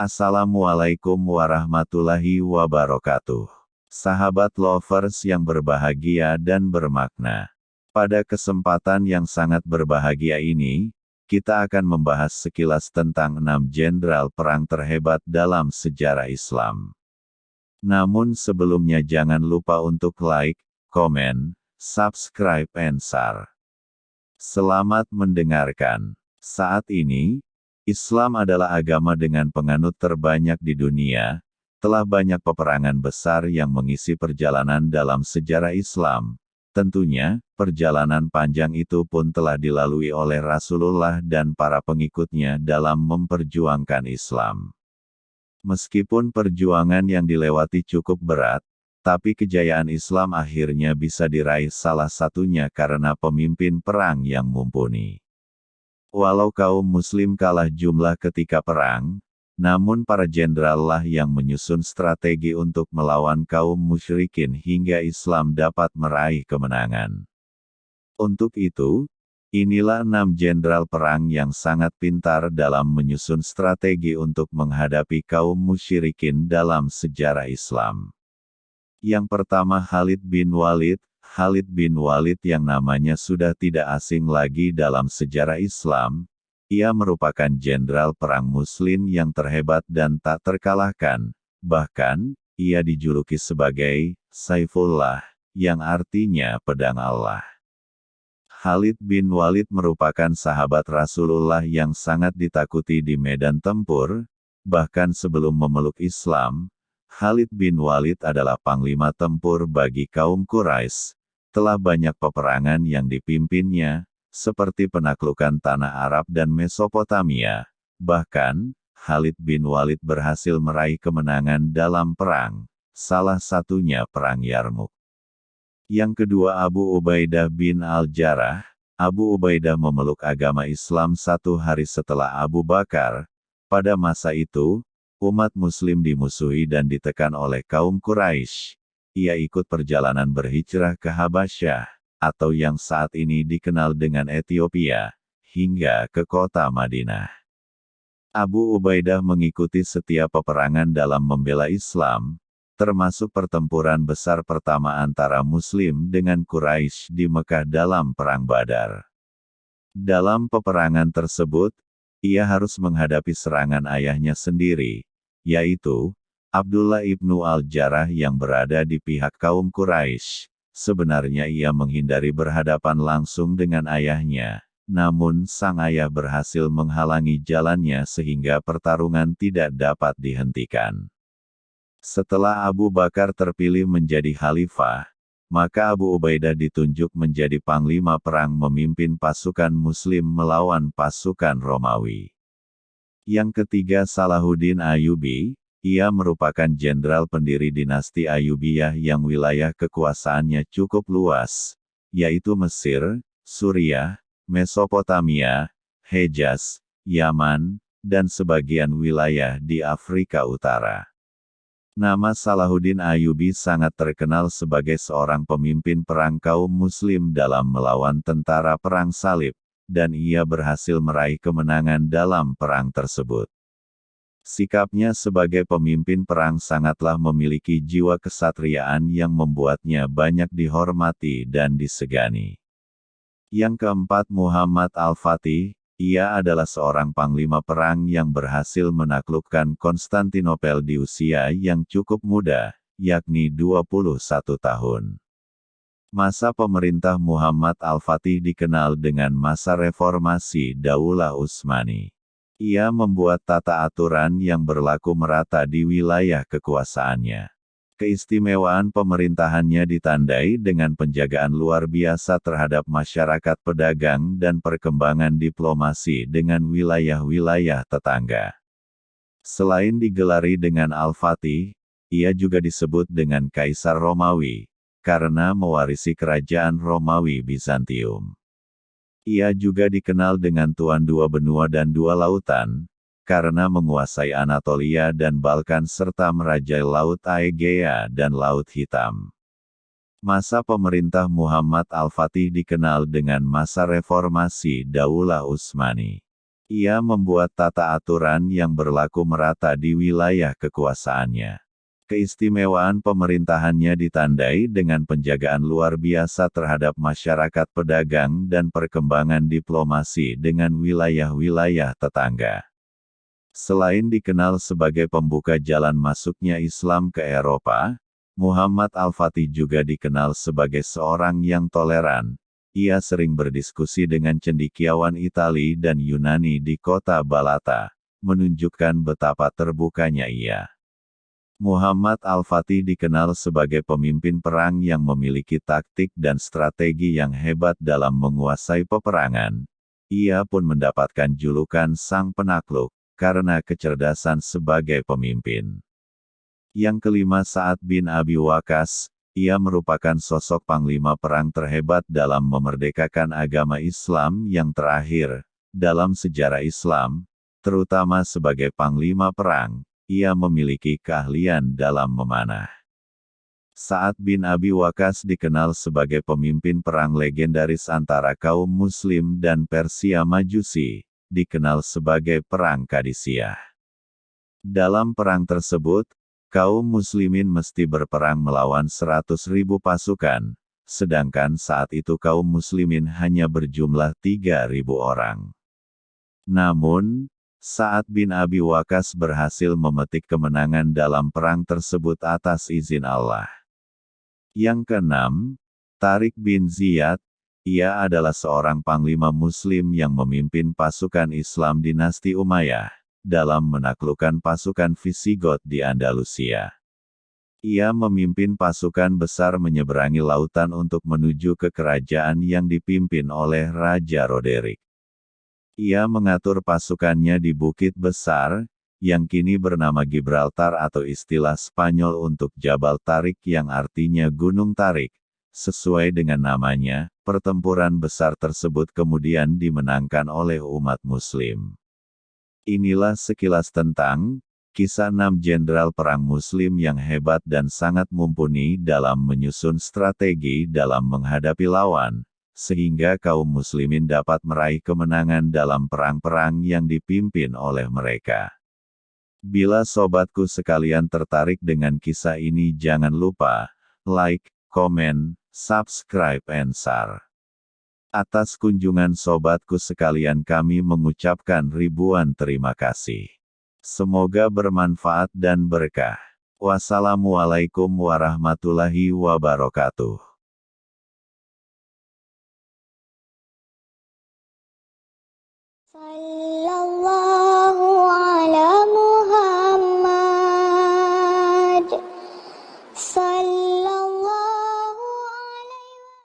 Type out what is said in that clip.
Assalamualaikum warahmatullahi wabarakatuh. Sahabat lovers yang berbahagia dan bermakna. Pada kesempatan yang sangat berbahagia ini, kita akan membahas sekilas tentang 6 jenderal perang terhebat dalam sejarah Islam. Namun sebelumnya jangan lupa untuk like, komen, subscribe and share. Selamat mendengarkan. Saat ini, Islam adalah agama dengan penganut terbanyak di dunia. Telah banyak peperangan besar yang mengisi perjalanan dalam sejarah Islam. Tentunya, perjalanan panjang itu pun telah dilalui oleh Rasulullah dan para pengikutnya dalam memperjuangkan Islam. Meskipun perjuangan yang dilewati cukup berat, tapi kejayaan Islam akhirnya bisa diraih salah satunya karena pemimpin perang yang mumpuni. Walau kaum muslim kalah jumlah ketika perang, namun para jenderal lah yang menyusun strategi untuk melawan kaum musyrikin hingga Islam dapat meraih kemenangan. Untuk itu, inilah 6 jenderal perang yang sangat pintar dalam menyusun strategi untuk menghadapi kaum musyrikin dalam sejarah Islam. Yang pertama Khalid bin Walid. Khalid bin Walid yang namanya sudah tidak asing lagi dalam sejarah Islam. Ia merupakan jenderal perang Muslim yang terhebat dan tak terkalahkan. Bahkan, ia dijuluki sebagai Saifullah, yang artinya pedang Allah. Khalid bin Walid merupakan sahabat Rasulullah yang sangat ditakuti di medan tempur. Bahkan sebelum memeluk Islam, Khalid bin Walid adalah panglima tempur bagi kaum Quraisy. Telah banyak peperangan yang dipimpinnya, seperti penaklukan tanah Arab dan Mesopotamia. Bahkan, Khalid bin Walid berhasil meraih kemenangan dalam perang, salah satunya Perang Yarmuk. Yang kedua Abu Ubaidah bin Al-Jarrah. Abu Ubaidah memeluk agama Islam 1 hari setelah Abu Bakar. Pada masa itu, umat muslim dimusuhi dan ditekan oleh kaum Quraisy. Ia ikut perjalanan berhijrah ke Habasyah, atau yang saat ini dikenal dengan Ethiopia, hingga ke kota Madinah. Abu Ubaidah mengikuti setiap peperangan dalam membela Islam, termasuk pertempuran besar pertama antara Muslim dengan Quraisy di Mekah dalam Perang Badar. Dalam peperangan tersebut, ia harus menghadapi serangan ayahnya sendiri, yaitu Abdullah ibnu Al-Jarrah yang berada di pihak kaum Quraisy. Sebenarnya ia menghindari berhadapan langsung dengan ayahnya, namun sang ayah berhasil menghalangi jalannya sehingga pertarungan tidak dapat dihentikan. Setelah Abu Bakar terpilih menjadi khalifah, maka Abu Ubaidah ditunjuk menjadi panglima perang memimpin pasukan Muslim melawan pasukan Romawi. Yang ketiga Salahuddin Ayyubi. Ia merupakan jenderal pendiri dinasti Ayyubiyah yang wilayah kekuasaannya cukup luas, yaitu Mesir, Suriah, Mesopotamia, Hejaz, Yaman, dan sebagian wilayah di Afrika Utara. Nama Salahuddin Ayyubi sangat terkenal sebagai seorang pemimpin perang kaum Muslim dalam melawan tentara Perang Salib, dan ia berhasil meraih kemenangan dalam perang tersebut. Sikapnya sebagai pemimpin perang sangatlah memiliki jiwa kesatriaan yang membuatnya banyak dihormati dan disegani. Yang keempat Muhammad Al-Fatih. Ia adalah seorang panglima perang yang berhasil menaklukkan Konstantinopel di usia yang cukup muda, yakni 21 tahun. Masa pemerintah Muhammad Al-Fatih dikenal dengan masa reformasi Daulah Utsmani. Ia membuat tata aturan yang berlaku merata di wilayah kekuasaannya. Keistimewaan pemerintahannya ditandai dengan penjagaan luar biasa terhadap masyarakat pedagang dan perkembangan diplomasi dengan wilayah-wilayah tetangga. Selain digelari dengan Al-Fatih, ia juga disebut dengan Kaisar Romawi, karena mewarisi kerajaan Romawi Bizantium. Ia juga dikenal dengan Tuan Dua Benua dan Dua Lautan, karena menguasai Anatolia dan Balkan serta merajai Laut Aegea dan Laut Hitam. Masa pemerintah Muhammad Al-Fatih dikenal dengan masa reformasi Daulah Utsmani. Ia membuat tata aturan yang berlaku merata di wilayah kekuasaannya. Keistimewaan pemerintahannya ditandai dengan penjagaan luar biasa terhadap masyarakat pedagang dan perkembangan diplomasi dengan wilayah-wilayah tetangga. Selain dikenal sebagai pembuka jalan masuknya Islam ke Eropa, Muhammad Al-Fatih juga dikenal sebagai seorang yang toleran. Ia sering berdiskusi dengan cendekiawan Itali dan Yunani di kota Balata, menunjukkan betapa terbukanya ia. Muhammad Al-Fatih dikenal sebagai pemimpin perang yang memiliki taktik dan strategi yang hebat dalam menguasai peperangan. Ia pun mendapatkan julukan Sang Penakluk, karena kecerdasan sebagai pemimpin. Yang kelima, Sa'ad bin Abi Waqqas. Ia merupakan sosok panglima perang terhebat dalam memerdekakan agama Islam yang terakhir dalam sejarah Islam, terutama sebagai panglima perang. Ia memiliki keahlian dalam memanah. Sa'ad bin Abi Waqqas dikenal sebagai pemimpin perang legendaris antara kaum Muslim dan Persia Majusi, dikenal sebagai Perang Qadisiyah. Dalam perang tersebut, kaum Muslimin mesti berperang melawan 100.000 pasukan, sedangkan saat itu kaum Muslimin hanya berjumlah 3.000 orang. Namun, Sa'ad bin Abi Waqqas berhasil memetik kemenangan dalam perang tersebut atas izin Allah. Yang keenam, Tariq bin Ziyad. Ia adalah seorang panglima Muslim yang memimpin pasukan Islam dinasti Umayyah dalam menaklukkan pasukan Visigot di Andalusia. Ia memimpin pasukan besar menyeberangi lautan untuk menuju ke kerajaan yang dipimpin oleh Raja Roderick. Ia mengatur pasukannya di Bukit Besar, yang kini bernama Gibraltar atau istilah Spanyol untuk Jabal Tariq yang artinya Gunung Tarik. Sesuai dengan namanya, pertempuran besar tersebut kemudian dimenangkan oleh umat Muslim. Inilah sekilas tentang kisah 6 jenderal perang Muslim yang hebat dan sangat mumpuni dalam menyusun strategi dalam menghadapi lawan, sehingga kaum Muslimin dapat meraih kemenangan dalam perang-perang yang dipimpin oleh mereka. Bila sobatku sekalian tertarik dengan kisah ini, jangan lupa like, komen, subscribe, and share. Atas kunjungan sobatku sekalian kami mengucapkan ribuan terima kasih. Semoga bermanfaat dan berkah. Wassalamualaikum warahmatullahi wabarakatuh. صل